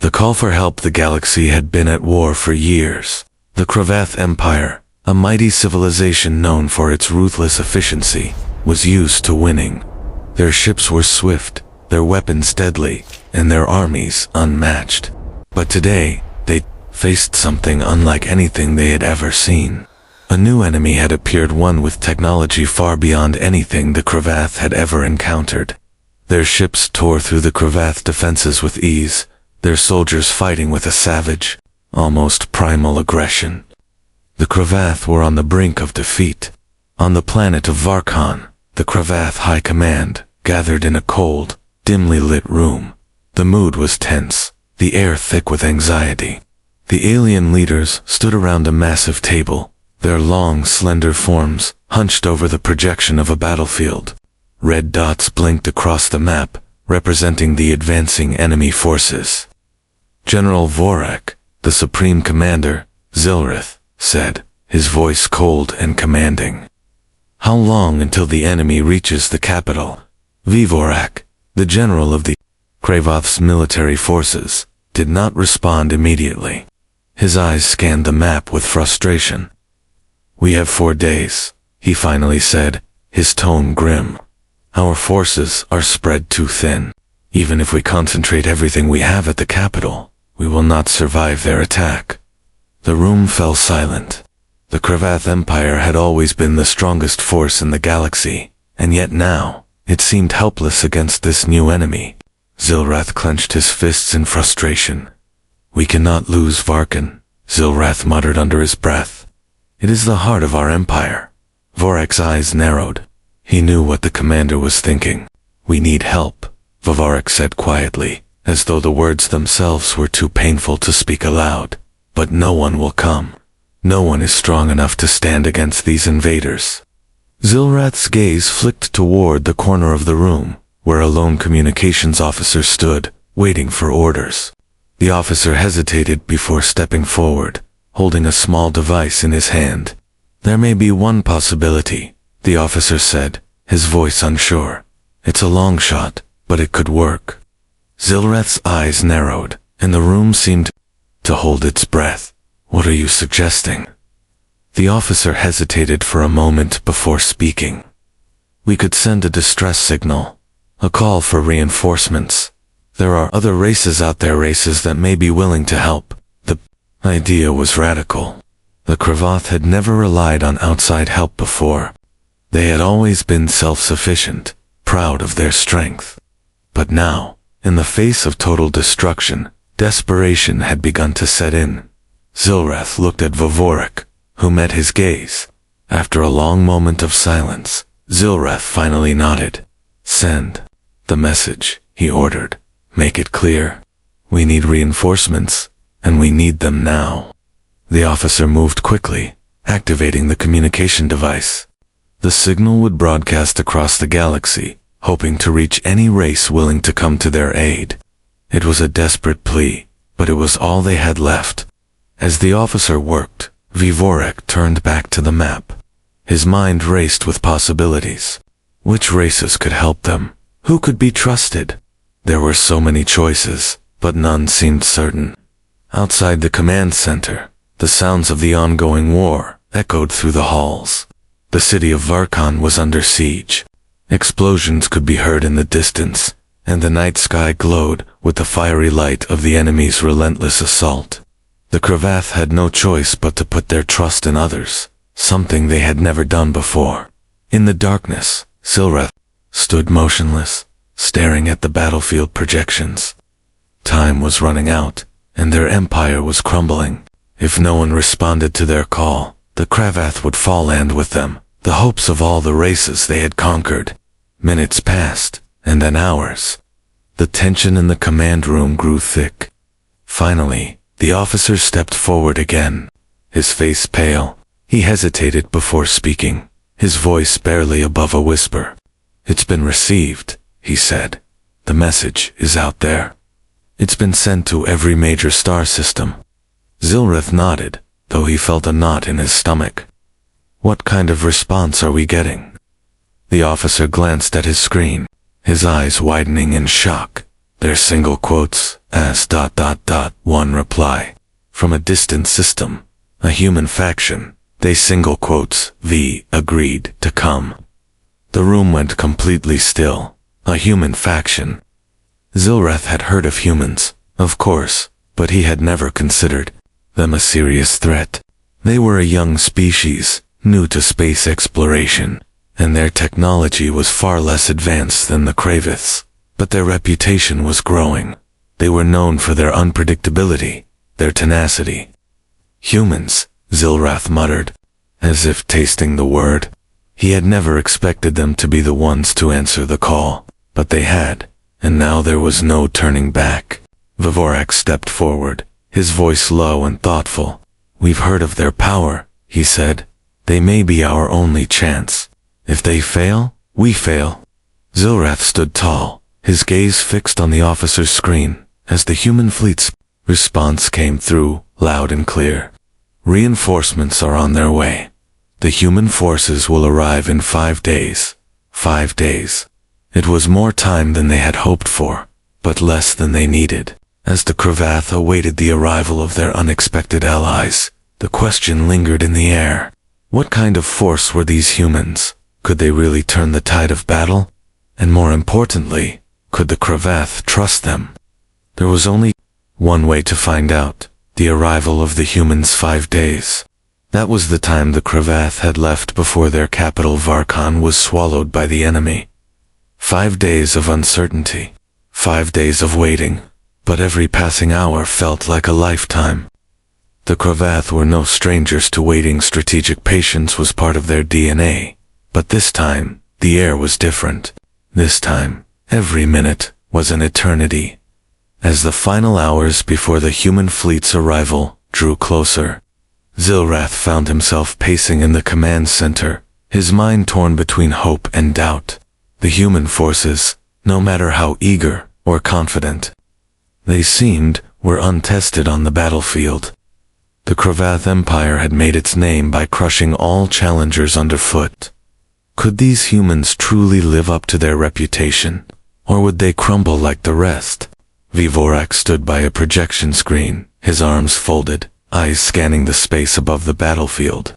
The call for help. The galaxy had been at war for years. The Cravath Empire, a mighty civilization known for its ruthless efficiency, was used to winning. Their ships were swift, their weapons deadly, and their armies unmatched. But today, they faced something unlike anything they had ever seen. A new enemy had appeared, one with technology far beyond anything the Cravath had ever encountered. Their ships tore through the Cravath defenses with ease, their soldiers fighting with a savage, almost primal aggression. The Cravath were on the brink of defeat. On the planet of Varkan, the Cravath High Command gathered in a cold, dimly lit room. The mood was tense, the air thick with anxiety. The alien leaders stood around a massive table, their long, slender forms hunched over the projection of a battlefield. Red dots blinked across the map, representing the advancing enemy forces. General Vorak, the Supreme Commander, Zilrith, said, his voice cold and commanding. How long until the enemy reaches the capital? Vivorak, the general of the Cravath's military forces, did not respond immediately. His eyes scanned the map with frustration. We have 4 days, he finally said, his tone grim. Our forces are spread too thin. Even if we concentrate everything we have at the capital, we will not survive their attack. The room fell silent. The Cravath Empire had always been the strongest force in the galaxy, and yet now, it seemed helpless against this new enemy. Zilrath clenched his fists in frustration. We cannot lose Varkan, Zilrath muttered under his breath. It is the heart of our empire. Vorak's eyes narrowed. He knew what the commander was thinking. We need help, Vorak said quietly, as though the words themselves were too painful to speak aloud. But no one will come. No one is strong enough to stand against these invaders. Zilrath's gaze flicked toward the corner of the room, where a lone communications officer stood, waiting for orders. The officer hesitated before stepping forward, holding a small device in his hand. There may be one possibility, the officer said, his voice unsure. It's a long shot, but it could work. Zilrath's eyes narrowed, and the room seemed to hold its breath. What are you suggesting? The officer hesitated for a moment before speaking. We could send a distress signal, a call for reinforcements. There are other races out there, races that may be willing to help. The idea was radical. The Cravath had never relied on outside help before. They had always been self-sufficient, proud of their strength. But now, in the face of total destruction, desperation had begun to set in. Zilrath looked at Vorak, who met his gaze. After a long moment of silence, Zilrath finally nodded. Send the message, he ordered. Make it clear. We need reinforcements, and we need them now. The officer moved quickly, activating the communication device. The signal would broadcast across the galaxy, hoping to reach any race willing to come to their aid. It was a desperate plea, but it was all they had left. As the officer worked, Vivorak turned back to the map. His mind raced with possibilities. Which races could help them? Who could be trusted? There were so many choices, but none seemed certain. Outside the command center, the sounds of the ongoing war echoed through the halls. The city of Varkan was under siege. Explosions could be heard in the distance, and the night sky glowed with the fiery light of the enemy's relentless assault. The Cravath had no choice but to put their trust in others, something they had never done before. In the darkness, Zilrath stood motionless, staring at the battlefield projections. Time was running out, and their empire was crumbling. If no one responded to their call, the Cravath would fall, and with them, the hopes of all the races they had conquered. Minutes passed, and then hours. The tension in the command room grew thick. Finally, the officer stepped forward again. His face pale, he hesitated before speaking, his voice barely above a whisper. It's been received, he said. The message is out there. It's been sent to every major star system. Zilrath nodded, though he felt a knot in his stomach. What kind of response are we getting? The officer glanced at his screen, his eyes widening in shock. They're single quotes, as ... One reply. From a distant system, a human faction, they single quotes, V, agreed to come. The room went completely still. A human faction. Zilrath had heard of humans, of course, but he had never considered them a serious threat. They were a young species, new to space exploration, and their technology was far less advanced than the Kraviths, but their reputation was growing. They were known for their unpredictability, their tenacity. Humans, Zilrath muttered, as if tasting the word. He had never expected them to be the ones to answer the call, but they had, and now there was no turning back. Dvorak stepped forward, his voice low and thoughtful. We've heard of their power, he said. They may be our only chance. If they fail, we fail. Zilrath stood tall, his gaze fixed on the officer's screen, as the human fleet's response came through, loud and clear. Reinforcements are on their way. The human forces will arrive in 5 days. 5 days. It was more time than they had hoped for, but less than they needed. As the Cravath awaited the arrival of their unexpected allies, the question lingered in the air. What kind of force were these humans? Could they really turn the tide of battle? And more importantly, could the Cravath trust them? There was only one way to find out: the arrival of the humans 5 days. That was the time the Cravath had left before their capital Varkon was swallowed by the enemy. 5 days of uncertainty. 5 days of waiting. But every passing hour felt like a lifetime. The Cravath were no strangers to waiting. Strategic patience was part of their DNA. But this time, the air was different. This time, every minute was an eternity. As the final hours before the human fleet's arrival drew closer, Zilrath found himself pacing in the command center, his mind torn between hope and doubt. The human forces, no matter how eager or confident they seemed, were untested on the battlefield. The Cravath Empire had made its name by crushing all challengers underfoot. Could these humans truly live up to their reputation, or would they crumble like the rest? Dvorak stood by a projection screen, his arms folded, eyes scanning the space above the battlefield.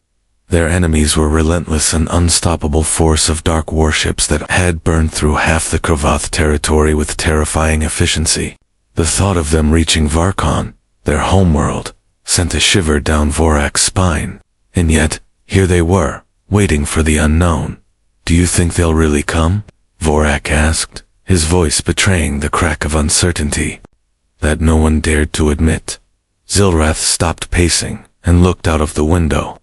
Their enemies were relentless and unstoppable force of dark warships that had burned through half the Cravath territory with terrifying efficiency. The thought of them reaching Varkon, their homeworld, sent a shiver down Dvorak's spine. And yet, here they were, waiting for the unknown. Do you think they'll really come? Dvorak asked, his voice betraying the crack of uncertainty that no one dared to admit. Zilrath stopped pacing and looked out of the window,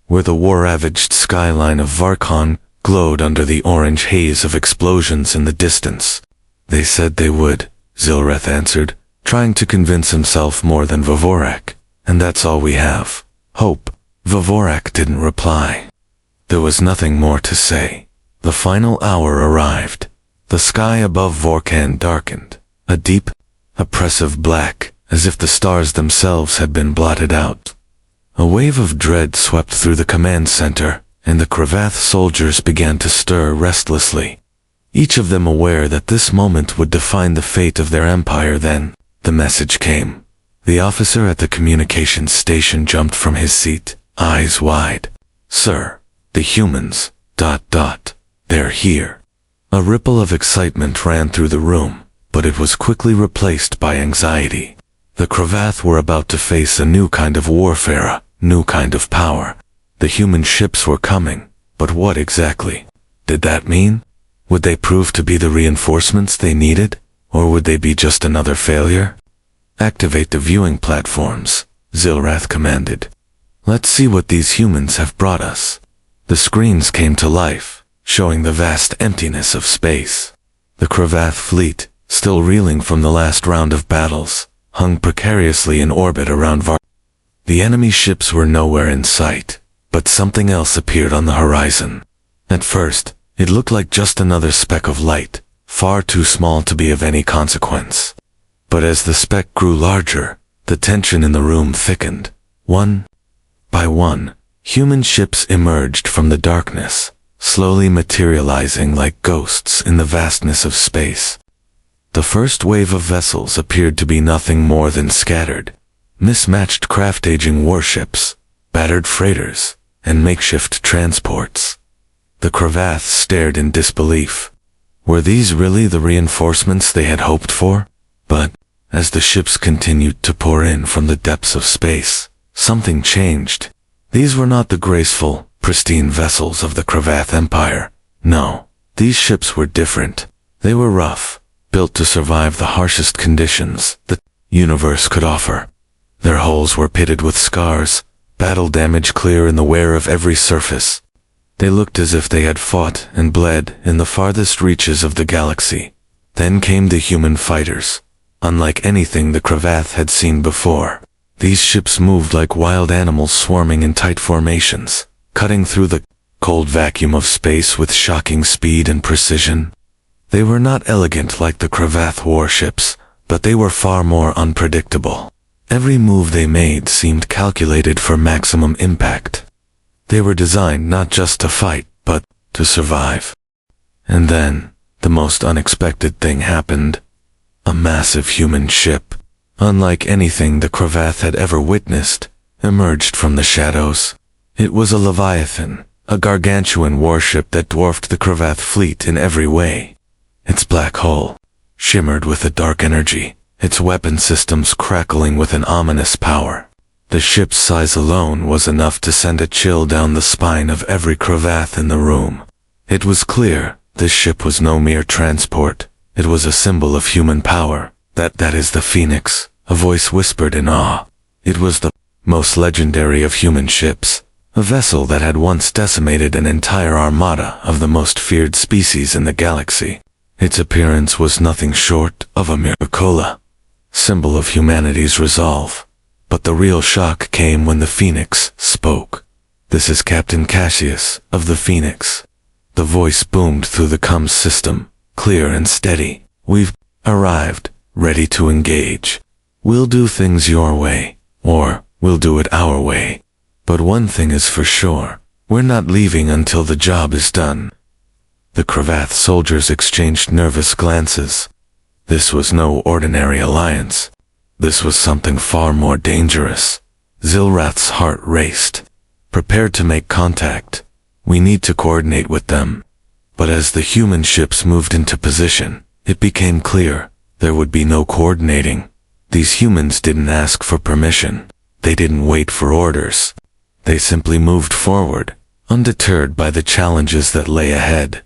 where the war-ravaged skyline of Varkon glowed under the orange haze of explosions in the distance. They said they would, Zilrath answered, trying to convince himself more than Dvorak. And that's all we have. Hope. Dvorak didn't reply. There was nothing more to say. The final hour arrived. The sky above Vorkan darkened, a deep, oppressive black, as if the stars themselves had been blotted out. A wave of dread swept through the command center, and the Cravath soldiers began to stir restlessly, each of them aware that this moment would define the fate of their empire. Then, the message came. The officer at the communications station jumped from his seat, eyes wide. Sir, the humans, ... they're here. A ripple of excitement ran through the room, but it was quickly replaced by anxiety. The Cravath were about to face a new kind of warfare, a new kind of power. The human ships were coming, but what exactly did that mean? Would they prove to be the reinforcements they needed, or would they be just another failure? Activate the viewing platforms, Zilrath commanded. Let's see what these humans have brought us. The screens came to life, showing the vast emptiness of space. The Cravath fleet, still reeling from the last round of battles, hung precariously in orbit around Var. The enemy ships were nowhere in sight, but something else appeared on the horizon. At first, it looked like just another speck of light, far too small to be of any consequence. But as the speck grew larger, the tension in the room thickened. One by one, human ships emerged from the darkness, slowly materializing like ghosts in the vastness of space. The first wave of vessels appeared to be nothing more than scattered, mismatched craft-aging warships, battered freighters, and makeshift transports. The Cravath stared in disbelief. Were these really the reinforcements they had hoped for? But, as the ships continued to pour in from the depths of space, something changed. These were not the graceful, pristine vessels of the Cravath Empire. No, these ships were different. They were rough, built to survive the harshest conditions the universe could offer. Their hulls were pitted with scars, battle damage clear in the wear of every surface. They looked as if they had fought and bled in the farthest reaches of the galaxy. Then came the human fighters. Unlike anything the Cravath had seen before, these ships moved like wild animals swarming in tight formations, cutting through the cold vacuum of space with shocking speed and precision. They were not elegant like the Cravath warships, but they were far more unpredictable. Every move they made seemed calculated for maximum impact. They were designed not just to fight, but to survive. And then, the most unexpected thing happened. A massive human ship, unlike anything the Cravath had ever witnessed, emerged from the shadows. It was a Leviathan, a gargantuan warship that dwarfed the Cravath fleet in every way. Its black hull shimmered with a dark energy, its weapon systems crackling with an ominous power. The ship's size alone was enough to send a chill down the spine of every Cravath in the room. It was clear this ship was no mere transport. It was a symbol of human power. That is the Phoenix, a voice whispered in awe. It was the most legendary of human ships, a vessel that had once decimated an entire armada of the most feared species in the galaxy. Its appearance was nothing short of a miracle, symbol of humanity's resolve. But the real shock came when the Phoenix spoke. "This is Captain Cassius of the Phoenix." The voice boomed through the comms system, clear and steady. "We've arrived, ready to engage. We'll do things your way, or we'll do it our way. But one thing is for sure, we're not leaving until the job is done." The Cravath soldiers exchanged nervous glances. This was no ordinary alliance. This was something far more dangerous. Zilrath's heart raced. Prepared to make contact. We need to coordinate with them. But as the human ships moved into position, it became clear there would be no coordinating. These humans didn't ask for permission. They didn't wait for orders. They simply moved forward, undeterred by the challenges that lay ahead.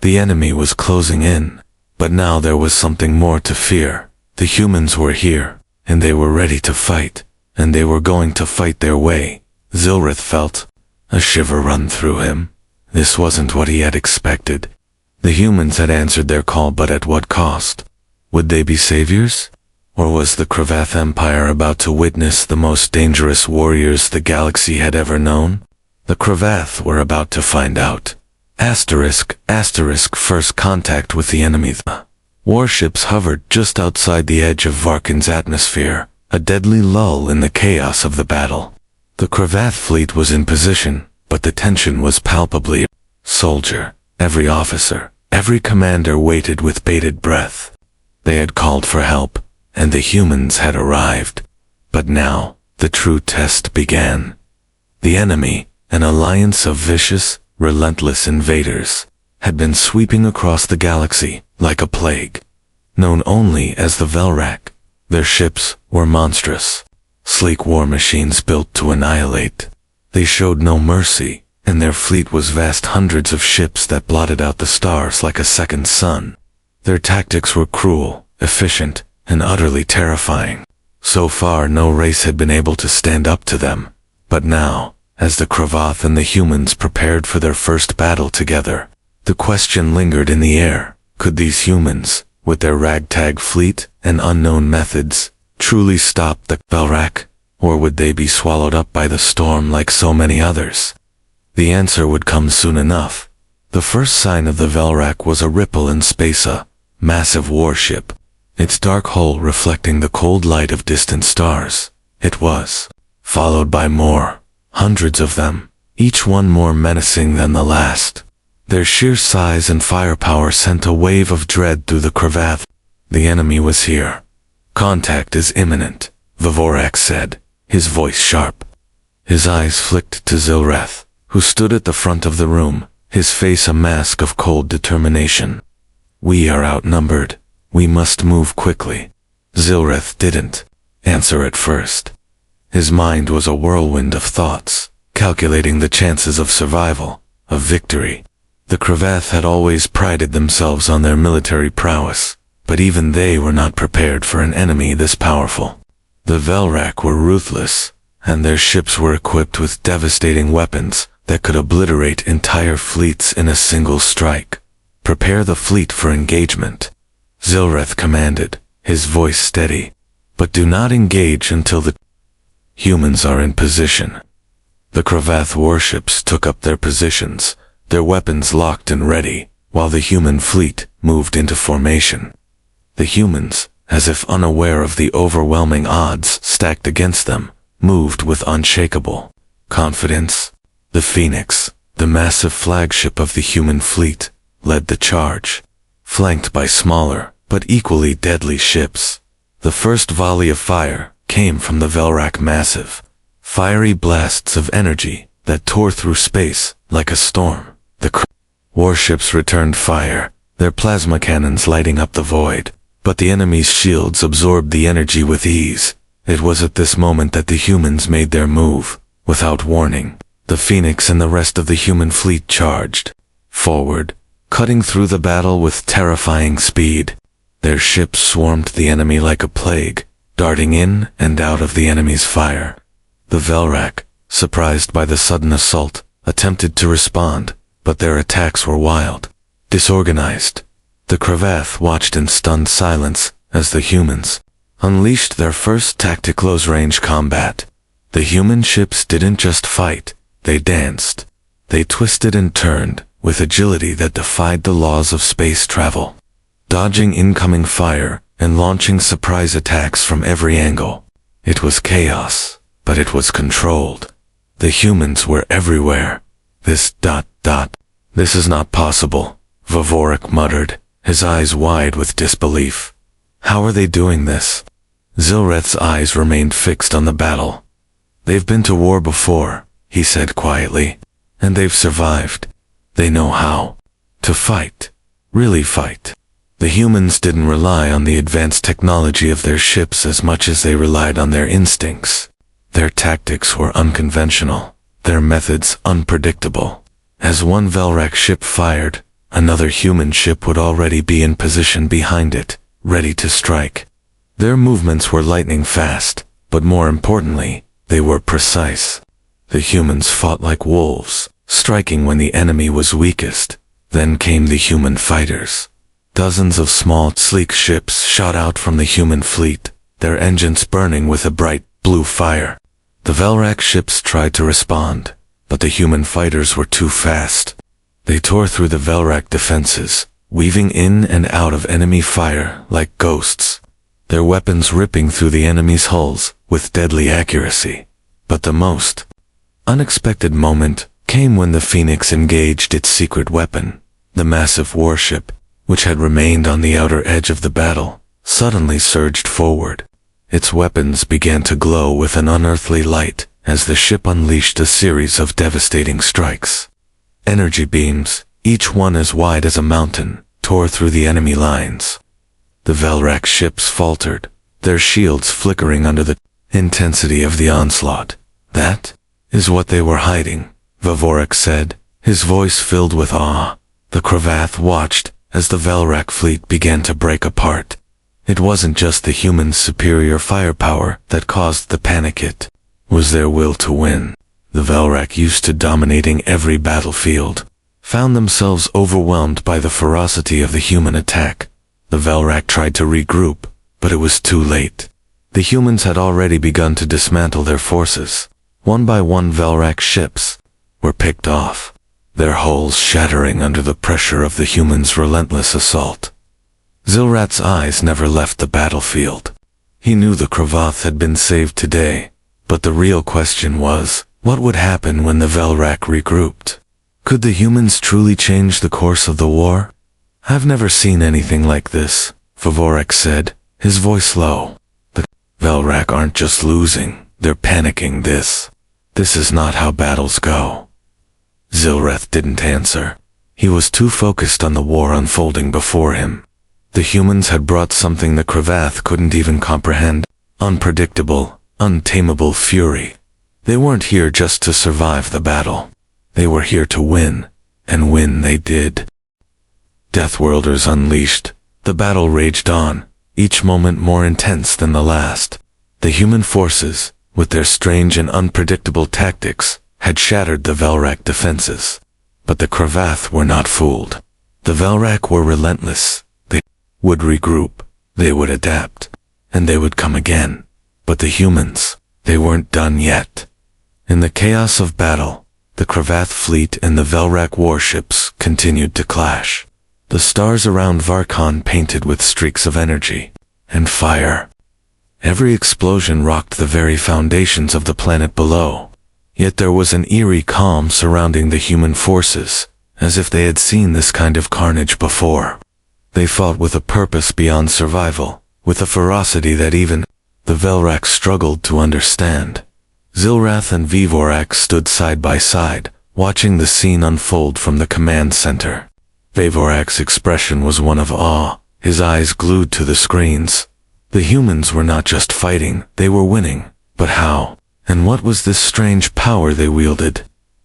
The enemy was closing in, but now there was something more to fear. The humans were here, and they were ready to fight, and they were going to fight their way. Zilrath felt a shiver run through him. This wasn't what he had expected. The humans had answered their call, but at what cost? Would they be saviors? Or was the Cravath Empire about to witness the most dangerous warriors the galaxy had ever known? The Cravath were about to find out. First contact with the enemy. The warships hovered just outside the edge of Varkin's atmosphere, a deadly lull in the chaos of the battle. The Cravath fleet was in position, but the tension was palpably soldier. Every officer, every commander waited with bated breath. They had called for help, and the humans had arrived. But now, the true test began. The enemy, an alliance of vicious, relentless invaders, had been sweeping across the galaxy like a plague. Known only as the Velrak, their ships were monstrous, sleek war machines built to annihilate. They showed no mercy, and their fleet was vast hundreds of ships that blotted out the stars like a second sun. Their tactics were cruel, efficient, and utterly terrifying. So far no race had been able to stand up to them. But now, as the Cravath and the humans prepared for their first battle together, the question lingered in the air. Could these humans, with their ragtag fleet and unknown methods, truly stop the Velrak, or would they be swallowed up by the storm like so many others? The answer would come soon enough. The first sign of the Velrak was a ripple in space, a massive warship, its dark hull reflecting the cold light of distant stars. It was followed by more, hundreds of them, each one more menacing than the last. Their sheer size and firepower sent a wave of dread through the Cravath. The enemy was here. Contact is imminent, Dvorak said, his voice sharp. His eyes flicked to Zilreth, who stood at the front of the room, his face a mask of cold determination. We are outnumbered. We must move quickly. Zilreth didn't answer at first. His mind was a whirlwind of thoughts, calculating the chances of survival, of victory. The Cravath had always prided themselves on their military prowess, but even they were not prepared for an enemy this powerful. The Velrak were ruthless, and their ships were equipped with devastating weapons that could obliterate entire fleets in a single strike. Prepare the fleet for engagement, Zilreth commanded, his voice steady. But do not engage until the humans are in position. The Cravath warships took up their positions, their weapons locked and ready, while the human fleet moved into formation. The humans, as if unaware of the overwhelming odds stacked against them, moved with unshakable confidence. The Phoenix, the massive flagship of the human fleet, led the charge, flanked by smaller but equally deadly ships. The first volley of fire came from the Velrak massive, fiery blasts of energy that tore through space like a storm. The warships returned fire, their plasma cannons lighting up the void, but the enemy's shields absorbed the energy with ease. It was at this moment that the humans made their move. Without warning, the Phoenix and the rest of the human fleet charged forward, cutting through the battle with terrifying speed. Their ships swarmed the enemy like a plague, darting in and out of the enemy's fire. The Velrak, surprised by the sudden assault, attempted to respond, but their attacks were wild, disorganized. The Cravath watched in stunned silence as the humans unleashed their first tactic close-range combat. The human ships didn't just fight, they danced. They twisted and turned with agility that defied the laws of space travel, dodging incoming fire and launching surprise attacks from every angle. It was chaos, but it was controlled. The humans were everywhere. This is not possible, Dvorak muttered, his eyes wide with disbelief. How are they doing this? Zilreth's eyes remained fixed on the battle. They've been to war before, he said quietly, and they've survived. They know how to fight, really fight. The humans didn't rely on the advanced technology of their ships as much as they relied on their instincts. Their tactics were unconventional, their methods unpredictable. As one Velrak ship fired, another human ship would already be in position behind it, ready to strike. Their movements were lightning fast, but more importantly, they were precise. The humans fought like wolves, striking when the enemy was weakest. Then came the human fighters. Dozens of small, sleek ships shot out from the human fleet, their engines burning with a bright, blue fire. The Velrak ships tried to respond, but the human fighters were too fast. They tore through the Velrak defenses, weaving in and out of enemy fire like ghosts, their weapons ripping through the enemy's hulls with deadly accuracy. But the most unexpected moment came when the Phoenix engaged its secret weapon. The massive warship, which had remained on the outer edge of the battle, suddenly surged forward. Its weapons began to glow with an unearthly light as the ship unleashed a series of devastating strikes. Energy beams, each one as wide as a mountain, tore through the enemy lines. The Velrak ships faltered, their shields flickering under the intensity of the onslaught. That is what they were hiding, Dvorak said, his voice filled with awe. The Cravath watched as the Velrak fleet began to break apart. It wasn't just the humans' superior firepower that caused the panic, it was their will to win. The Velrak, used to dominating every battlefield, found themselves overwhelmed by the ferocity of the human attack. The Velrak tried to regroup, but it was too late. The humans had already begun to dismantle their forces. One by one Velrak ships were picked off, their hulls shattering under the pressure of the humans' relentless assault. Zilrat's eyes never left the battlefield. He knew the Cravath had been saved today, but the real question was, what would happen when the Velrak regrouped? Could the humans truly change the course of the war? I've never seen anything like this, Dvorak said, his voice low. The Velrak aren't just losing, they're panicking. This is not how battles go. Zilreth didn't answer. He was too focused on the war unfolding before him. The humans had brought something the Cravath couldn't even comprehend. Unpredictable, untamable fury. They weren't here just to survive the battle. They were here to win, and win they did. Deathworlders unleashed. The battle raged on, each moment more intense than the last. The human forces, with their strange and unpredictable tactics, had shattered the Velrak defenses. But the Cravath were not fooled. The Velrak were relentless. They would regroup, they would adapt, and they would come again. But the humans, they weren't done yet. In the chaos of battle, the Cravath fleet and the Velrak warships continued to clash. The stars around Varkon painted with streaks of energy and fire. Every explosion rocked the very foundations of the planet below. Yet there was an eerie calm surrounding the human forces, as if they had seen this kind of carnage before. They fought with a purpose beyond survival, with a ferocity that even the Velrak struggled to understand. Zilrath and Dvorak stood side by side, watching the scene unfold from the command center. Dvorak's expression was one of awe, his eyes glued to the screens. The humans were not just fighting, they were winning. But how? And what was this strange power they wielded?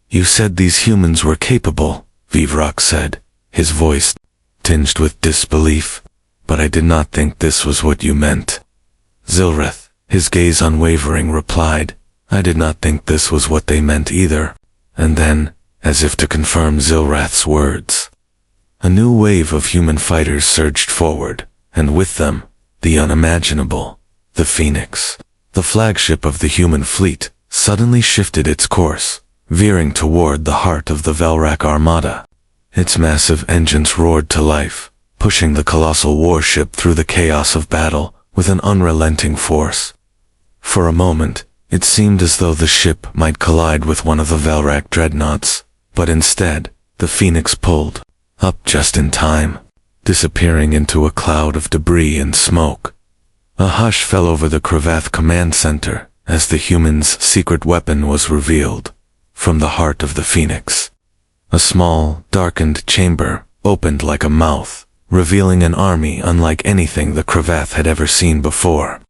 You said these humans were capable, Dvorak said, his voice tinged with disbelief. But I did not think this was what you meant. Zilreth, his gaze unwavering, replied, I did not think this was what they meant either. And then, as if to confirm Zilrath's words, a new wave of human fighters surged forward, and with them, the unimaginable, the Phoenix. The flagship of the human fleet suddenly shifted its course, veering toward the heart of the Velrak armada. Its massive engines roared to life, pushing the colossal warship through the chaos of battle with an unrelenting force. For a moment, it seemed as though the ship might collide with one of the Velrak dreadnoughts, but instead, the Phoenix pulled up just in time, disappearing into a cloud of debris and smoke. A hush fell over the Cravath command center as the human's secret weapon was revealed. From the heart of the Phoenix, a small, darkened chamber opened like a mouth, revealing an army unlike anything the Cravath had ever seen before.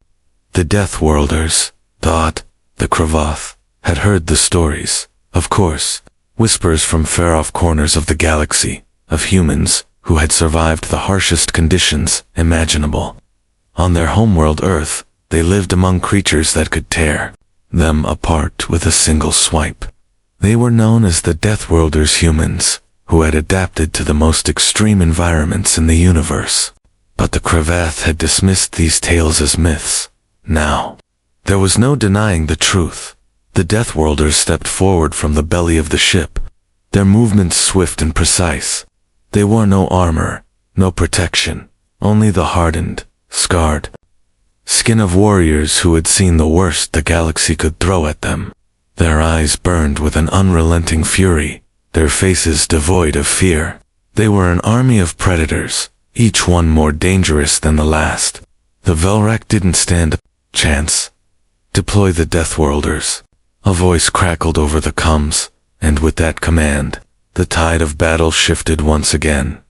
The Deathworlders, thought, the Cravath, had heard the stories, of course, whispers from far-off corners of the galaxy, of humans who had survived the harshest conditions imaginable. On their homeworld Earth, they lived among creatures that could tear them apart with a single swipe. They were known as the Deathworlders, humans, who had adapted to the most extreme environments in the universe. But the Cravath had dismissed these tales as myths. Now, there was no denying the truth. The Deathworlders stepped forward from the belly of the ship, their movements swift and precise. They wore no armor, no protection, only the hardened, scarred skin of warriors who had seen the worst the galaxy could throw at them. Their eyes burned with an unrelenting fury, their faces devoid of fear. They were an army of predators, each one more dangerous than the last. The Velrak didn't stand a chance. Deploy the Deathworlders. A voice crackled over the comms, and with that command, the tide of battle shifted once again.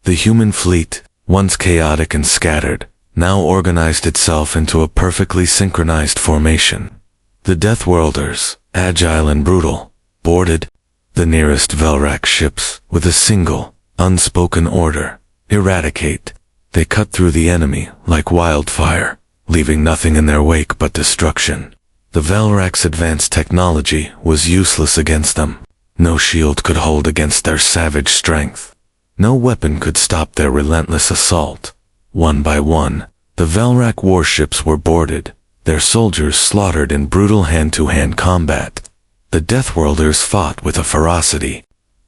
The human fleet, once chaotic and scattered, now organized itself into a perfectly synchronized formation. The Deathworlders, agile and brutal, boarded the nearest Velrak ships with a single, unspoken order: eradicate. They cut through the enemy like wildfire, leaving nothing in their wake but destruction. The Velrak's advanced technology was useless against them. No shield could hold against their savage strength. No weapon could stop their relentless assault. One by one, the Velrak warships were boarded, their soldiers slaughtered in brutal hand-to-hand combat. The Deathworlders fought with a ferocity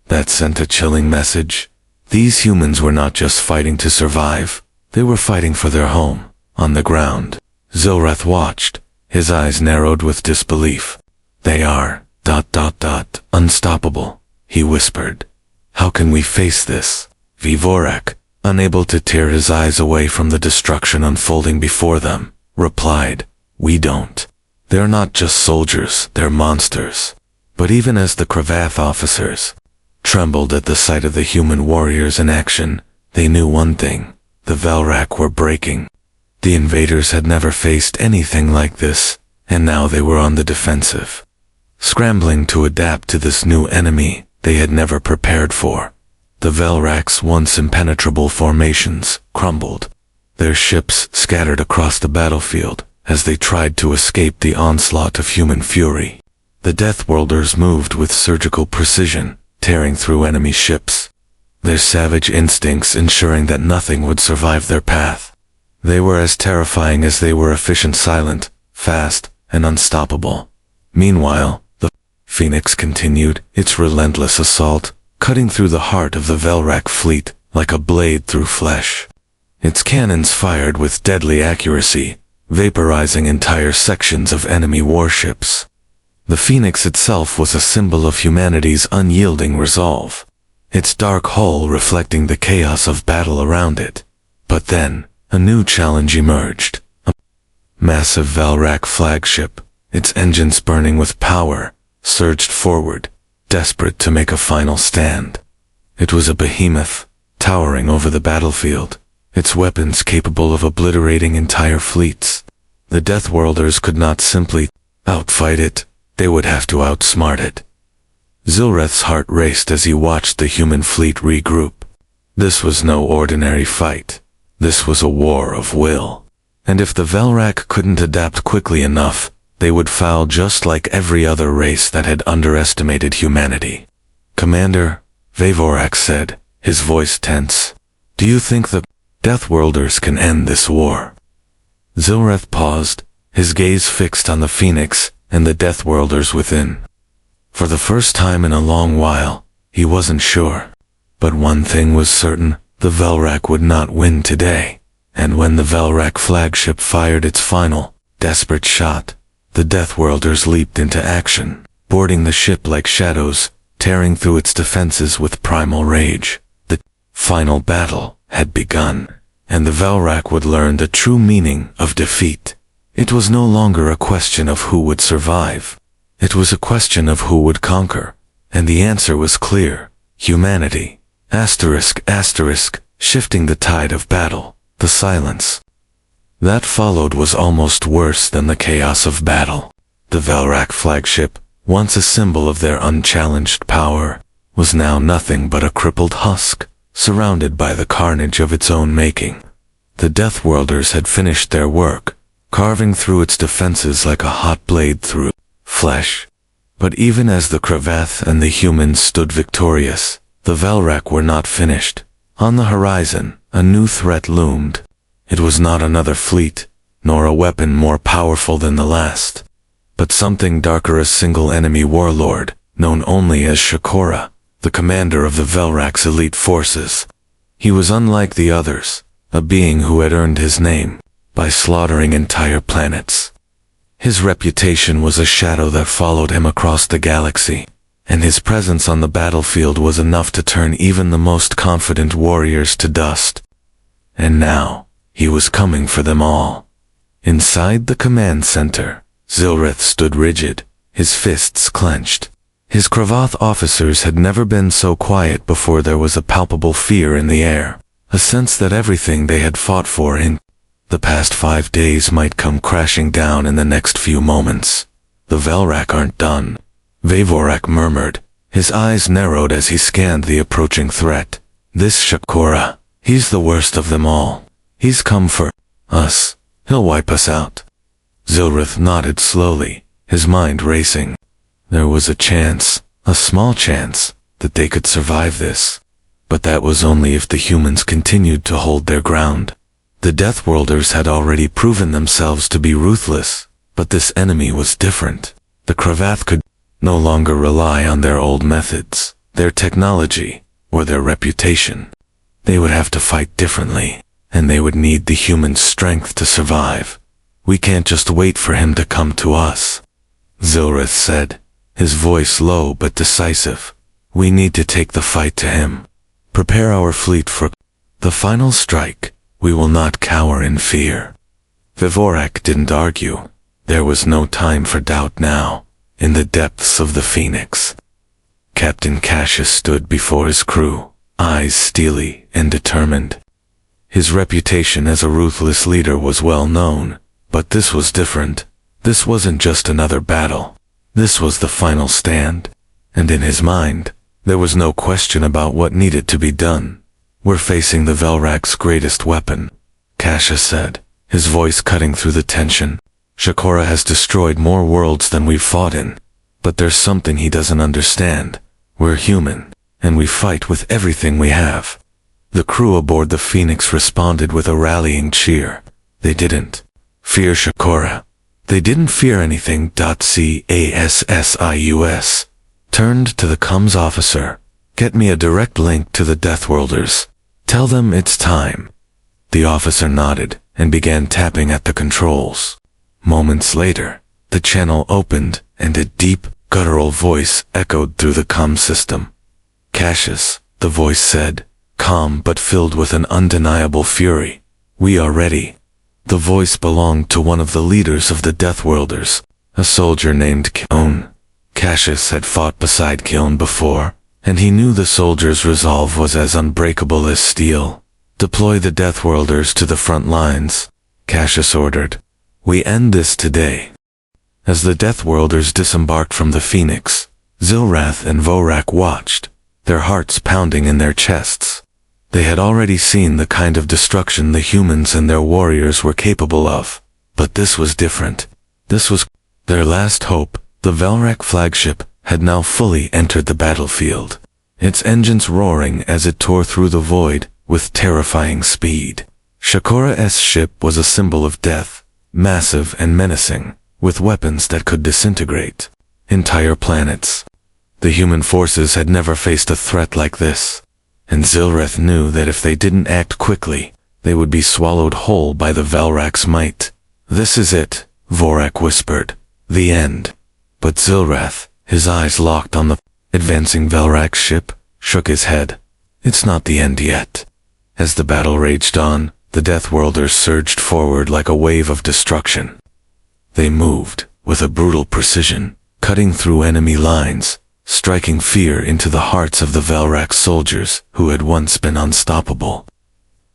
that sent a chilling message. These humans were not just fighting to survive, they were fighting for their home, on the ground. Zilreth watched, his eyes narrowed with disbelief. They are, ... unstoppable, he whispered. How can we face this? Dvorak, unable to tear his eyes away from the destruction unfolding before them, replied, "We don't. They're not just soldiers, they're monsters." But even as the Cravath officers trembled at the sight of the human warriors in action, they knew one thing: the Velrak were breaking. The invaders had never faced anything like this, and now they were on the defensive, scrambling to adapt to this new enemy they had never prepared for. The Velrak's once impenetrable formations crumbled, their ships scattered across the battlefield as they tried to escape the onslaught of human fury. The Deathworlders moved with surgical precision, tearing through enemy ships, their savage instincts ensuring that nothing would survive their path. They were as terrifying as they were efficient, silent, fast, and unstoppable. Meanwhile, the Phoenix continued its relentless assault, cutting through the heart of the Velrak fleet like a blade through flesh. Its cannons fired with deadly accuracy, vaporizing entire sections of enemy warships. The Phoenix itself was a symbol of humanity's unyielding resolve, its dark hull reflecting the chaos of battle around it. But then, a new challenge emerged. A massive Velrak flagship, its engines burning with power, surged forward, desperate to make a final stand. It was a behemoth, towering over the battlefield, its weapons capable of obliterating entire fleets. The Deathworlders could not simply outfight it, they would have to outsmart it. Zilreth's heart raced as he watched the human fleet regroup. This was no ordinary fight. This was a war of will. And if the Velrak couldn't adapt quickly enough, they would foul just like every other race that had underestimated humanity. "Commander," Vevorak said, his voice tense, "do you think the Deathworlders can end this war?" Zilreth paused, his gaze fixed on the Phoenix and the Deathworlders within. For the first time in a long while, he wasn't sure. But one thing was certain: the Velrak would not win today. And when the Velrak flagship fired its final, desperate shot, the Deathworlders leaped into action, boarding the ship like shadows, tearing through its defenses with primal rage. The final battle had begun, and the Velrak would learn the true meaning of defeat. It was no longer a question of who would survive. It was a question of who would conquer, and the answer was clear: humanity. ***, shifting the tide of battle. The silence that followed was almost worse than the chaos of battle. The Velrak flagship, once a symbol of their unchallenged power, was now nothing but a crippled husk, surrounded by the carnage of its own making. The Deathworlders had finished their work, carving through its defenses like a hot blade through flesh. But even as the Cravath and the humans stood victorious, the Velrak were not finished. On the horizon, a new threat loomed. It was not another fleet, nor a weapon more powerful than the last, but something darker: a single enemy warlord, known only as Shakora, the commander of the Velrak's elite forces. He was unlike the others, a being who had earned his name by slaughtering entire planets. His reputation was a shadow that followed him across the galaxy, and his presence on the battlefield was enough to turn even the most confident warriors to dust. And now, he was coming for them all. Inside the command center, Zilreth stood rigid, his fists clenched. His Cravath officers had never been so quiet before. There was a palpable fear in the air, a sense that everything they had fought for in the past 5 days might come crashing down in the next few moments. "The Velrak aren't done," Vevorak murmured, his eyes narrowed as he scanned the approaching threat. "This Shakora, he's the worst of them all. He's come for us. He'll wipe us out." Zilreth nodded slowly, his mind racing. There was a chance, a small chance, that they could survive this. But that was only if the humans continued to hold their ground. The Deathworlders had already proven themselves to be ruthless, but this enemy was different. The Cravath could no longer rely on their old methods, their technology, or their reputation. They would have to fight differently, and they would need the human strength to survive. "We can't just wait for him to come to us," Zilreth said, his voice low but decisive. "We need to take the fight to him. Prepare our fleet for..." The final strike. We will not cower in fear. Dvorak didn't argue. There was no time for doubt now. In the depths of the Phoenix, Captain Cassius stood before his crew, eyes steely and determined. His reputation as a ruthless leader was well known, but this was different. This wasn't just another battle. This was the final stand. And in his mind, there was no question about what needed to be done. We're facing the Velrak's greatest weapon, Cassius said, his voice cutting through the tension. Shakora has destroyed more worlds than we've fought in. But there's something he doesn't understand. We're human, and we fight with everything we have. The crew aboard the Phoenix responded with a rallying cheer. They didn't fear Shakora. They didn't fear anything. Cassius turned to the comms officer. Get me a direct link to the Deathworlders. Tell them it's time. The officer nodded and began tapping at the controls. Moments later, the channel opened and a deep, guttural voice echoed through the comm system. Cassius, the voice said, calm but filled with an undeniable fury. We are ready. The voice belonged to one of the leaders of the Deathworlders, a soldier named Kiln. Cassius had fought beside Kiln before, and he knew the soldier's resolve was as unbreakable as steel. Deploy the Deathworlders to the front lines, Cassius ordered. We end this today. As the Deathworlders disembarked from the Phoenix, Zilrath and Vorak watched, their hearts pounding in their chests. They had already seen the kind of destruction the humans and their warriors were capable of. But this was different. This was their last hope. The Velrak flagship had now fully entered the battlefield, its engines roaring as it tore through the void with terrifying speed. Shakora's ship was a symbol of death, massive and menacing, with weapons that could disintegrate entire planets. The human forces had never faced a threat like this, and Zilrath knew that if they didn't act quickly, they would be swallowed whole by the Velrak's might. This is it, Vorak whispered. The end. But Zilrath, his eyes locked on the advancing Velrak ship, shook his head. It's not the end yet. As the battle raged on, the Deathworlders surged forward like a wave of destruction. They moved, with a brutal precision, cutting through enemy lines, striking fear into the hearts of the Velrak soldiers who had once been unstoppable.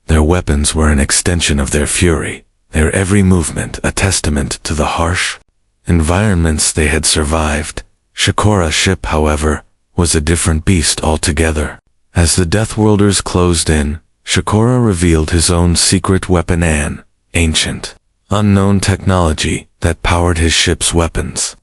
Their weapons were an extension of their fury, their every movement a testament to the harsh environments they had survived. Shakora's ship, however, was a different beast altogether. As the Deathworlders closed in, Shakora revealed his own secret weapon, an ancient, unknown technology that powered his ship's weapons.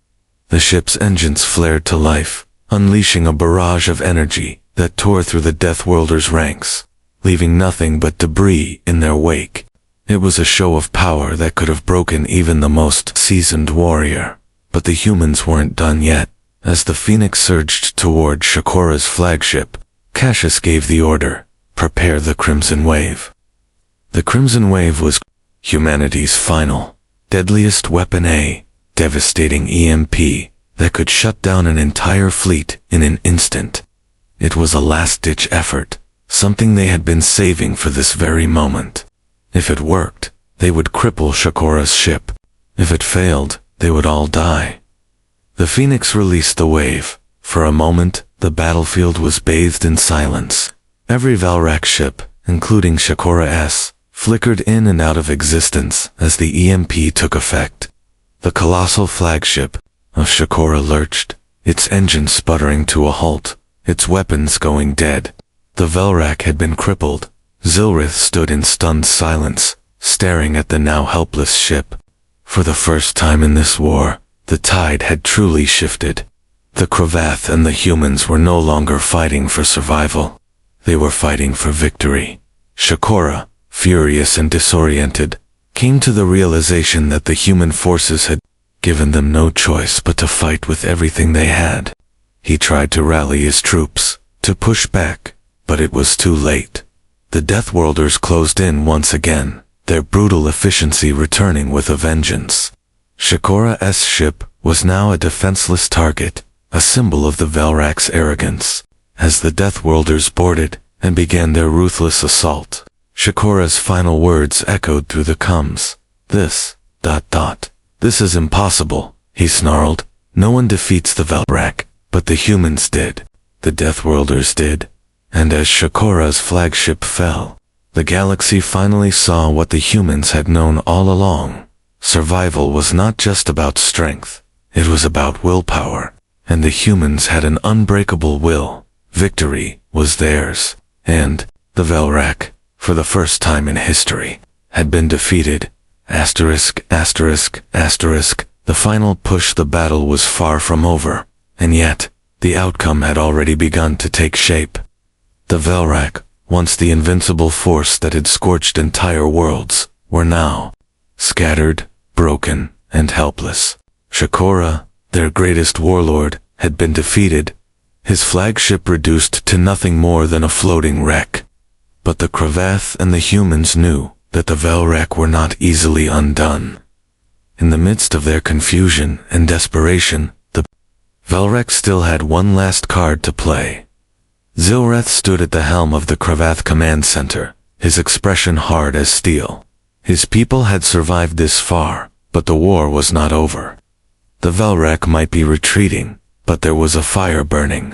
The ship's engines flared to life, unleashing a barrage of energy that tore through the Deathworlders' ranks, leaving nothing but debris in their wake. It was a show of power that could have broken even the most seasoned warrior. But the humans weren't done yet. As the Phoenix surged toward Shakora's flagship, Cassius gave the order, prepare the Crimson Wave. The Crimson Wave was humanity's final, deadliest weapon, a devastating EMP that could shut down an entire fleet in an instant. It was a last-ditch effort, something they had been saving for this very moment. If it worked, they would cripple Shakora's ship. If it failed, they would all die. The Phoenix released the wave. For a moment, the battlefield was bathed in silence. Every Velrak ship, including Shakora's, flickered in and out of existence as the EMP took effect. The colossal flagship of Shakora lurched, its engine sputtering to a halt, its weapons going dead. The Velrak had been crippled. Zilrath stood in stunned silence, staring at the now helpless ship. For the first time in this war, the tide had truly shifted. The Cravath and the humans were no longer fighting for survival. They were fighting for victory. Shakora, furious and disoriented, came to the realization that the human forces had given them no choice but to fight with everything they had. He tried to rally his troops, to push back, but it was too late. The Deathworlders closed in once again, their brutal efficiency returning with a vengeance. Shakora's ship was now a defenseless target, a symbol of the Velrak's arrogance. As the Deathworlders boarded and began their ruthless assault, Shikora's final words echoed through the cums. This is impossible, he snarled. No one defeats the Velrak, but the humans did. The Deathworlders did. And as Shikora's flagship fell, the galaxy finally saw what the humans had known all along. Survival was not just about strength, it was about willpower, and the humans had an unbreakable will. Victory was theirs, and the Velrak, for the first time in history, had been defeated. The final push, the battle was far from over, and yet, the outcome had already begun to take shape. The Velrak, once the invincible force that had scorched entire worlds, were now scattered, broken, and helpless. Shikora, their greatest warlord, had been defeated, his flagship reduced to nothing more than a floating wreck. But the Cravath and the humans knew that the Velrak were not easily undone. In the midst of their confusion and desperation, the Velrak still had one last card to play. Zilreth stood at the helm of the Cravath command center, his expression hard as steel. His people had survived this far, but the war was not over. The Velrak might be retreating, but there was a fire burning.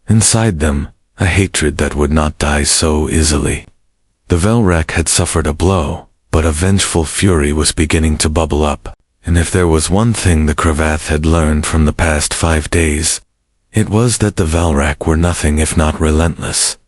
Inside them, a hatred that would not die so easily. The Velrak had suffered a blow, but a vengeful fury was beginning to bubble up, and if there was one thing the Cravath had learned from the past 5 days, it was that the Velrak were nothing if not relentless.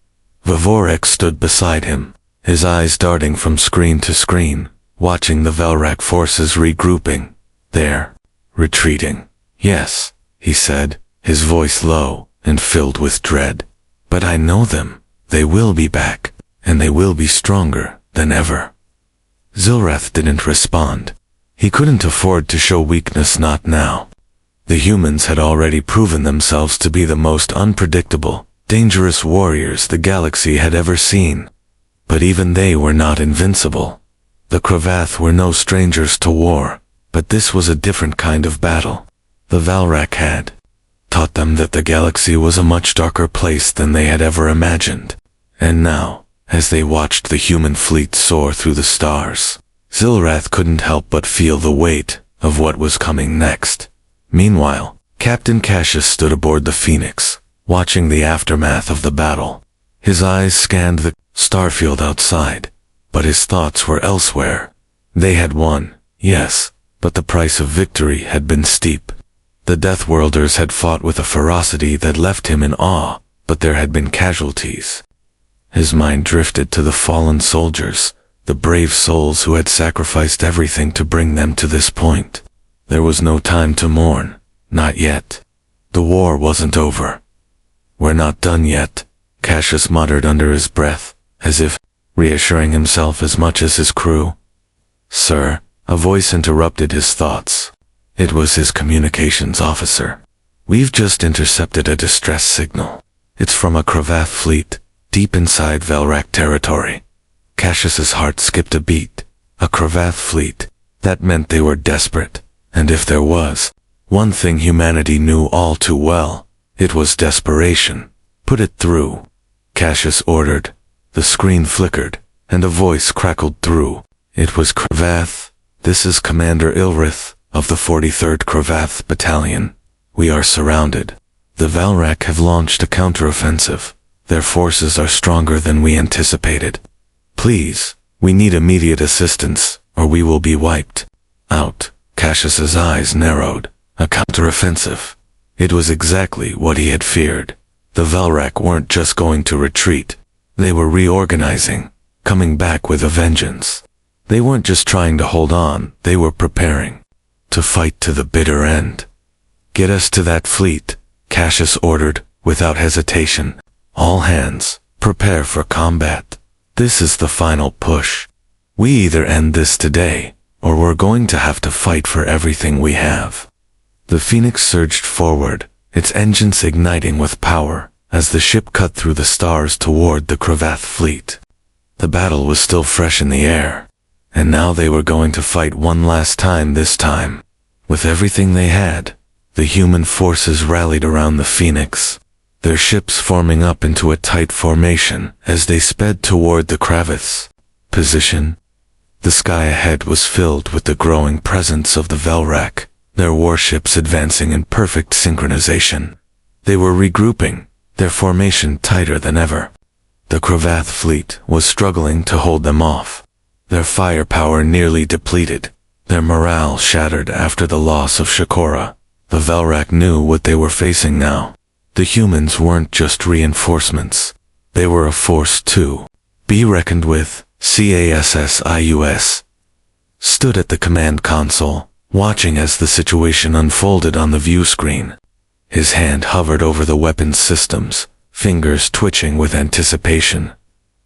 Vavorek stood beside him, his eyes darting from screen to screen, watching the Velrak forces regrouping. There, retreating. Yes, he said, his voice low and filled with dread. But I know them. They will be back, and they will be stronger than ever. Zilreth didn't respond. He couldn't afford to show weakness, not now. The humans had already proven themselves to be the most unpredictable, dangerous warriors the galaxy had ever seen. But even they were not invincible. The Cravath were no strangers to war, but this was a different kind of battle. The Velrak had taught them that the galaxy was a much darker place than they had ever imagined. And now, as they watched the human fleet soar through the stars, Zilrath couldn't help but feel the weight of what was coming next. Meanwhile, Captain Cassius stood aboard the Phoenix, watching the aftermath of the battle. His eyes scanned the starfield outside, but his thoughts were elsewhere. They had won, yes, but the price of victory had been steep. The Deathworlders had fought with a ferocity that left him in awe, but there had been casualties. His mind drifted to the fallen soldiers, the brave souls who had sacrificed everything to bring them to this point. There was no time to mourn, not yet. The war wasn't over. We're not done yet, Cassius muttered under his breath, as if reassuring himself as much as his crew. Sir, a voice interrupted his thoughts. It was his communications officer. We've just intercepted a distress signal. It's from a Cravath fleet, deep inside Velrak territory. Cassius's heart skipped a beat. A Cravath fleet. That meant they were desperate. And if there was one thing humanity knew all too well, it was desperation. Put it through, Cassius ordered. The screen flickered, and a voice crackled through. It was Cravath. This is Commander Ilrith of the 43rd Cravath Battalion. We are surrounded. The Velrak have launched a counteroffensive. Their forces are stronger than we anticipated. Please, we need immediate assistance, or we will be wiped out. Cassius's eyes narrowed. A counteroffensive. It was exactly what he had feared. The Velrak weren't just going to retreat. They were reorganizing, coming back with a vengeance. They weren't just trying to hold on, they were preparing to fight to the bitter end. Get us to that fleet, Cassius ordered, without hesitation. All hands, prepare for combat. This is the final push. We either end this today, or we're going to have to fight for everything we have. The Phoenix surged forward, its engines igniting with power, as the ship cut through the stars toward the Cravath fleet. The battle was still fresh in the air, and now they were going to fight one last time this time. With everything they had, the human forces rallied around the Phoenix, their ships forming up into a tight formation as they sped toward the Cravaths. Position. The sky ahead was filled with the growing presence of the Velrak, their warships advancing in perfect synchronization. They were regrouping, their formation tighter than ever. The Cravath fleet was struggling to hold them off, their firepower nearly depleted, their morale shattered after the loss of Shakora. The Velrak knew what they were facing now. The humans weren't just reinforcements. They were a force to be reckoned with. CASSIUS stood at the command console, watching as the situation unfolded on the view screen. His hand hovered over the weapons systems, fingers twitching with anticipation.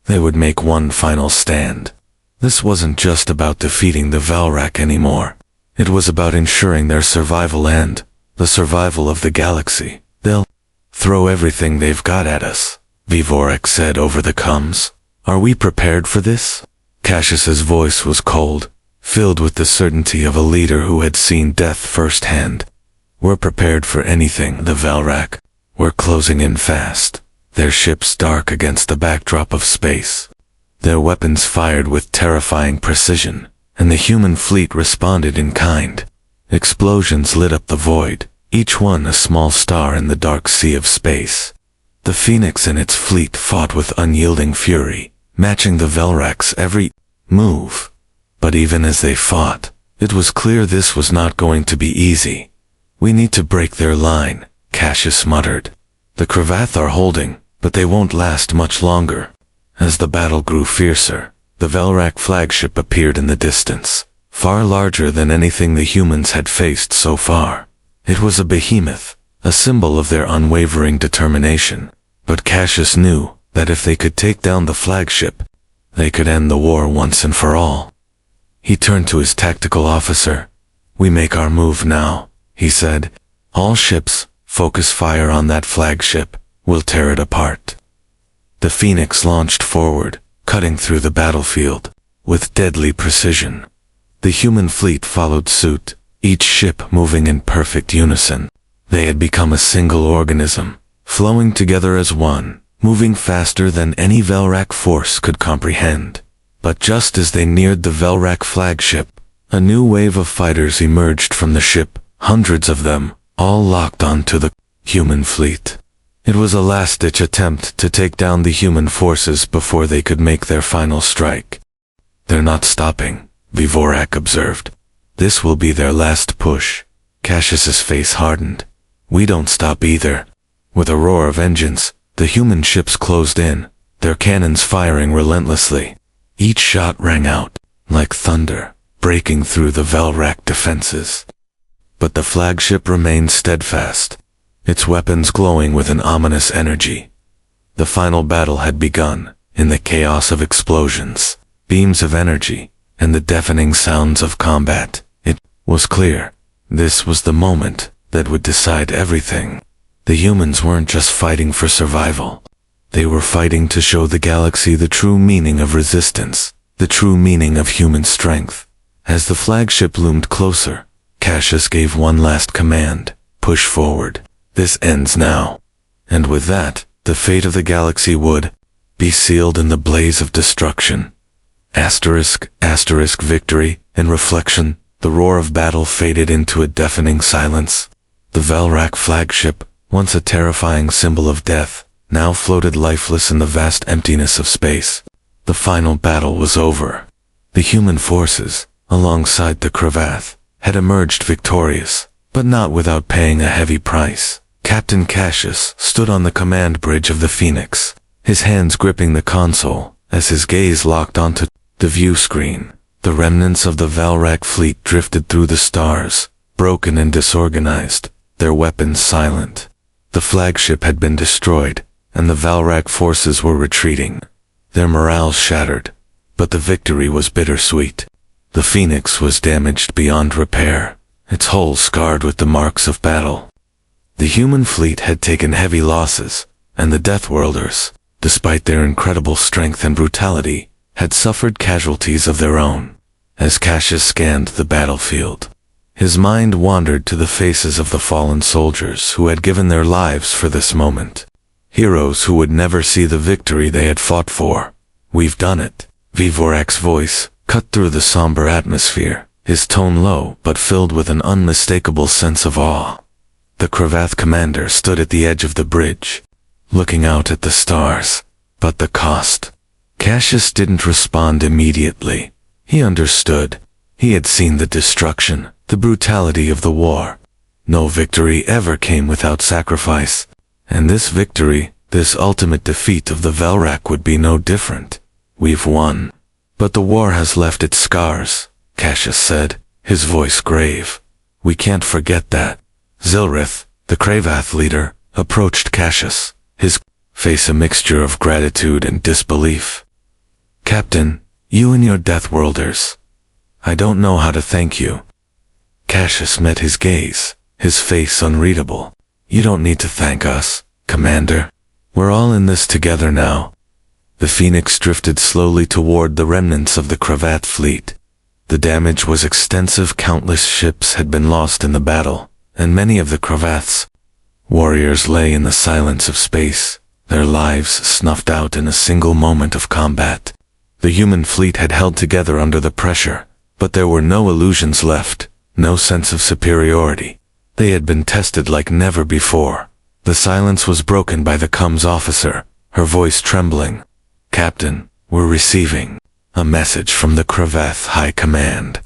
They would make one final stand. This wasn't just about defeating the Velrak anymore. It was about ensuring their survival and the survival of the galaxy. They'll throw everything they've got at us, Vivorek said over the comms. Are we prepared for this? Cassius's voice was cold, filled with the certainty of a leader who had seen death firsthand. We're prepared for anything, the Velrak. We're closing in fast, their ships dark against the backdrop of space. Their weapons fired with terrifying precision, and the human fleet responded in kind. Explosions lit up the void, each one a small star in the dark sea of space. The Phoenix and its fleet fought with unyielding fury, matching the Velrak's every move. But even as they fought, it was clear this was not going to be easy. We need to break their line, Cassius muttered. The Cravath are holding, but they won't last much longer. As the battle grew fiercer, the Velrak flagship appeared in the distance, far larger than anything the humans had faced so far. It was a behemoth, a symbol of their unwavering determination. But Cassius knew that if they could take down the flagship, they could end the war once and for all. He turned to his tactical officer. We make our move now, he said. All ships, focus fire on that flagship. We'll tear it apart. The Phoenix launched forward, cutting through the battlefield, with deadly precision. The human fleet followed suit, each ship moving in perfect unison. They had become a single organism, flowing together as one, moving faster than any Velrak force could comprehend. But just as they neared the Velrak flagship, a new wave of fighters emerged from the ship, hundreds of them, all locked onto the human fleet. It was a last-ditch attempt to take down the human forces before they could make their final strike. They're not stopping, Vivorek observed. This will be their last push. Cassius's face hardened. We don't stop either. With a roar of engines, the human ships closed in, their cannons firing relentlessly. Each shot rang out, like thunder, breaking through the Velrak defenses. But the flagship remained steadfast, its weapons glowing with an ominous energy. The final battle had begun, in the chaos of explosions, beams of energy, and the deafening sounds of combat. It was clear, this was the moment that would decide everything. The humans weren't just fighting for survival. They were fighting to show the galaxy the true meaning of resistance, the true meaning of human strength. As the flagship loomed closer, Cassius gave one last command: push forward. This ends now. And with that, the fate of the galaxy would be sealed in the blaze of destruction. Asterisk, victory. In reflection, the roar of battle faded into a deafening silence. The Velrak flagship, once a terrifying symbol of death, now floated lifeless in the vast emptiness of space. The final battle was over. The human forces, alongside the Cravath, had emerged victorious, but not without paying a heavy price. Captain Cassius stood on the command bridge of the Phoenix, his hands gripping the console, as his gaze locked onto the view screen. The remnants of the Velrak fleet drifted through the stars, broken and disorganized, their weapons silent. The flagship had been destroyed, and the Velrak forces were retreating, their morale shattered, but the victory was bittersweet. The Phoenix was damaged beyond repair, its hull scarred with the marks of battle. The human fleet had taken heavy losses, and the Deathworlders, despite their incredible strength and brutality, had suffered casualties of their own. As Cassius scanned the battlefield, his mind wandered to the faces of the fallen soldiers who had given their lives for this moment. Heroes who would never see the victory they had fought for. We've done it, Vivorak's voice cut through the somber atmosphere, his tone low but filled with an unmistakable sense of awe. The Cravath commander stood at the edge of the bridge, looking out at the stars. But the cost. Cassius didn't respond immediately. He understood. He had seen the destruction, the brutality of the war. No victory ever came without sacrifice. And this victory, this ultimate defeat of the Velrak would be no different. We've won. But the war has left its scars, Cassius said, his voice grave. We can't forget that. Zilrith, the Cravath leader, approached Cassius, his face a mixture of gratitude and disbelief. Captain, you and your Deathworlders. I don't know how to thank you. Cassius met his gaze, his face unreadable. You don't need to thank us, Commander. We're all in this together now. The Phoenix drifted slowly toward the remnants of the Cravath fleet. The damage was extensive. Countless ships had been lost in the battle, and many of the Cravath's warriors lay in the silence of space, their lives snuffed out in a single moment of combat. The human fleet had held together under the pressure, but there were no illusions left, no sense of superiority. They had been tested like never before. The silence was broken by the comms officer, her voice trembling. Captain, we're receiving a message from the Cravath High Command.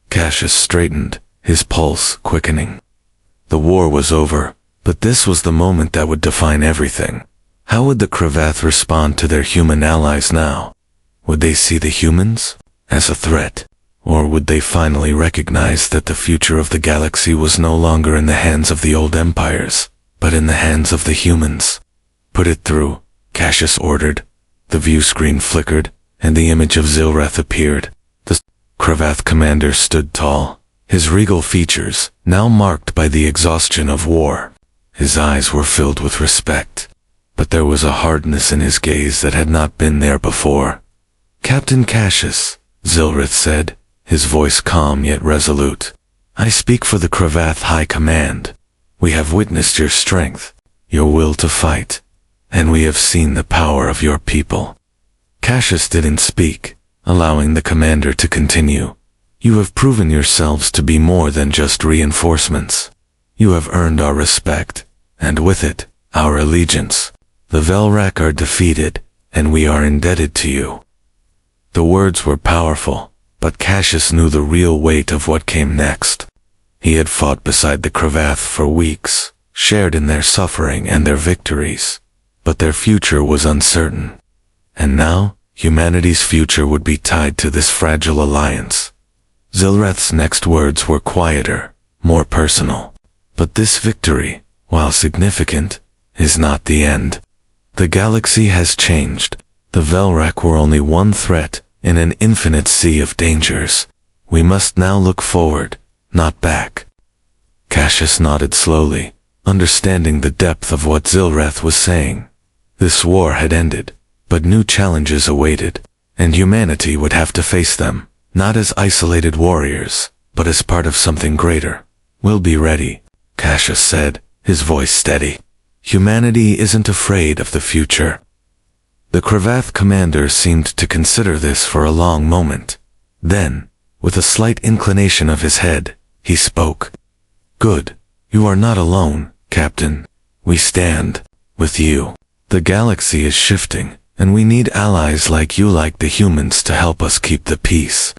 Cassius straightened, his pulse quickening. The war was over, but this was the moment that would define everything. How would the Cravath respond to their human allies now? Would they see the humans as a threat? Or would they finally recognize that the future of the galaxy was no longer in the hands of the old empires, but in the hands of the humans? Put it through, Cassius ordered. The view screen flickered, and the image of Zilrith appeared. The Cravath commander stood tall, his regal features now marked by the exhaustion of war. His eyes were filled with respect, but there was a hardness in his gaze that had not been there before. Captain Cassius, Zilrith said, his voice calm yet resolute. I speak for the Cravath High Command. We have witnessed your strength, your will to fight, and we have seen the power of your people. Cassius didn't speak, allowing the commander to continue. You have proven yourselves to be more than just reinforcements. You have earned our respect, and with it, our allegiance. The Velrak are defeated, and we are indebted to you. The words were powerful, but Cassius knew the real weight of what came next. He had fought beside the Cravath for weeks, shared in their suffering and their victories, but their future was uncertain. And now, humanity's future would be tied to this fragile alliance. Zilreth's next words were quieter, more personal. But this victory, while significant, is not the end. The galaxy has changed. The Velrak were only one threat in an infinite sea of dangers. We must now look forward, not back. Cassius nodded slowly, understanding the depth of what Zilrith was saying. This war had ended, but new challenges awaited, and humanity would have to face them, not as isolated warriors, but as part of something greater. We'll be ready, Cassius said, his voice steady. Humanity isn't afraid of the future. The Cravath commander seemed to consider this for a long moment. Then, with a slight inclination of his head, he spoke. Good. You are not alone, Captain. We stand with you. The galaxy is shifting, and we need allies like you, like the humans, to help us keep the peace.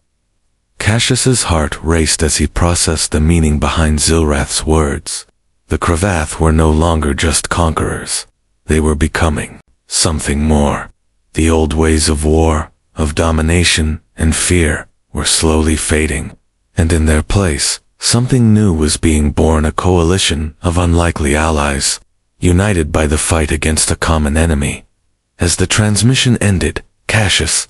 Cassius's heart raced as he processed the meaning behind Zilreth's words. The Cravath were no longer just conquerors. They were becoming something more. The old ways of war, of domination and fear, were slowly fading, and in their place, something new was being born, a coalition of unlikely allies, united by the fight against a common enemy. As the transmission ended, Cassius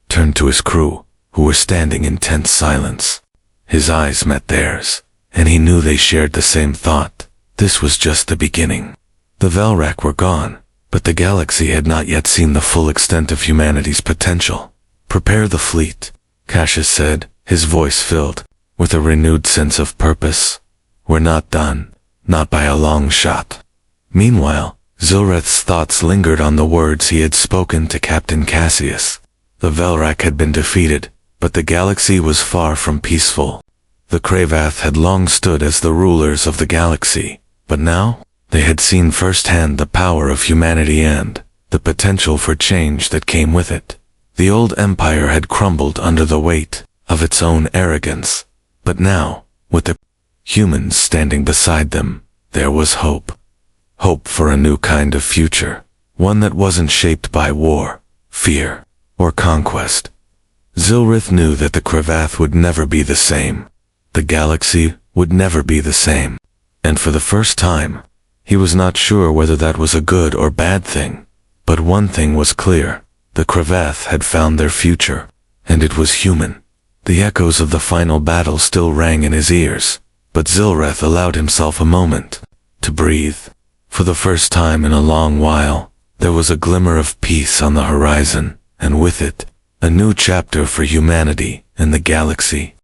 turned to his crew, who were standing in tense silence. His eyes met theirs, and he knew they shared the same thought. This was just the beginning. The Velrak were gone, but the galaxy had not yet seen the full extent of humanity's potential. Prepare the fleet, Cassius said, his voice filled with a renewed sense of purpose. We're not done, not by a long shot. Meanwhile, Zilreth's thoughts lingered on the words he had spoken to Captain Cassius. The Velrak had been defeated, but the galaxy was far from peaceful. The Cravath had long stood as the rulers of the galaxy, but now they had seen firsthand the power of humanity and the potential for change that came with it. The old empire had crumbled under the weight of its own arrogance, but now, with the humans standing beside them, there was hope. Hope for a new kind of future, one that wasn't shaped by war, fear, or conquest. Zilrith knew that the Cravath would never be the same. The galaxy would never be the same. And for the first time, he was not sure whether that was a good or bad thing. But one thing was clear. The Cravath had found their future, and it was human. The echoes of the final battle still rang in his ears, but Zilrith allowed himself a moment to breathe. For the first time in a long while, there was a glimmer of peace on the horizon, and with it, a new chapter for humanity and the galaxy.